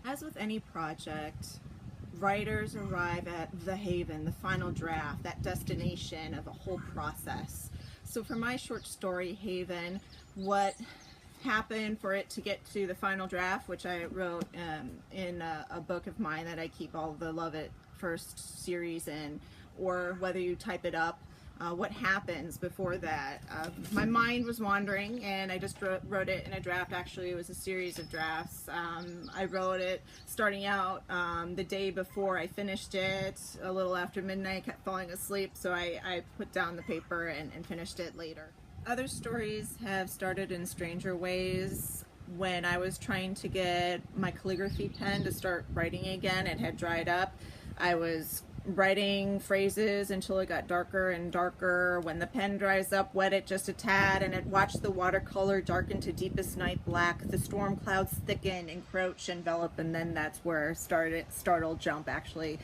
As with any project, writers arrive at the haven, the final draft, that destination of a whole process. So for my short story, Haven, what happened for it to get to the final draft, which I wrote in a book of mine that I keep all the Love It First series in, or whether you type it up, what happens before that. My mind was wandering and I just wrote it in a draft. Actually, it was a series of drafts. I wrote it starting out the day before I finished it, a little after midnight, kept falling asleep, so I put down the paper and finished it later. Other stories have started in stranger ways. When I was trying to get my calligraphy pen to start writing again, it had dried up. I was writing phrases until it got darker and darker. When the pen dries up, wet it just a tad, and it watched the watercolor darken to deepest night black. The storm clouds thicken, encroach, envelop, and then that's where Startled Jump actually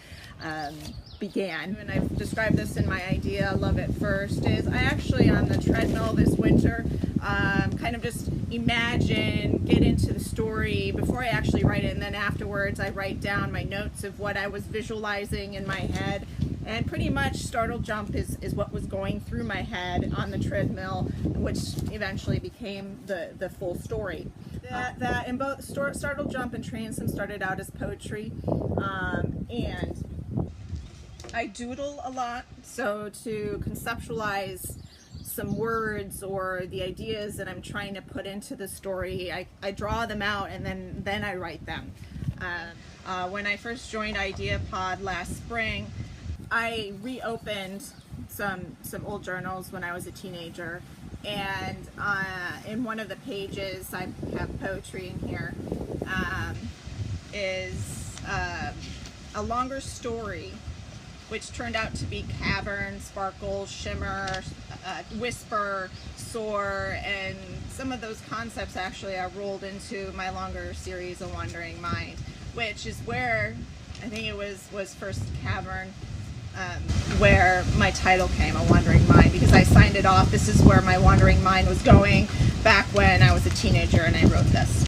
began. And I've described this in my idea, Love It First, is I actually on the treadmill this winter kind of just imagine, get into the story before I actually write it, and then afterwards I write down my notes of what I was visualizing in my head. And pretty much Startled Jump is what was going through my head on the treadmill, which eventually became the full story. That in both Startled Jump and Transom started out as poetry, and I doodle a lot, so to conceptualize some words or the ideas that I'm trying to put into the story, I draw them out and then I write them. When I first joined IdeaPod last spring, I reopened some old journals when I was a teenager, and in one of the pages, I have poetry in here, is a longer story which turned out to be cavern, sparkle, shimmer, whisper, soar, and some of those concepts actually are rolled into my longer series, A Wandering Mind, which is where, I think it was first cavern, where my title came, A Wandering Mind, because I signed it off. This is where my wandering mind was going back when I was a teenager and I wrote this.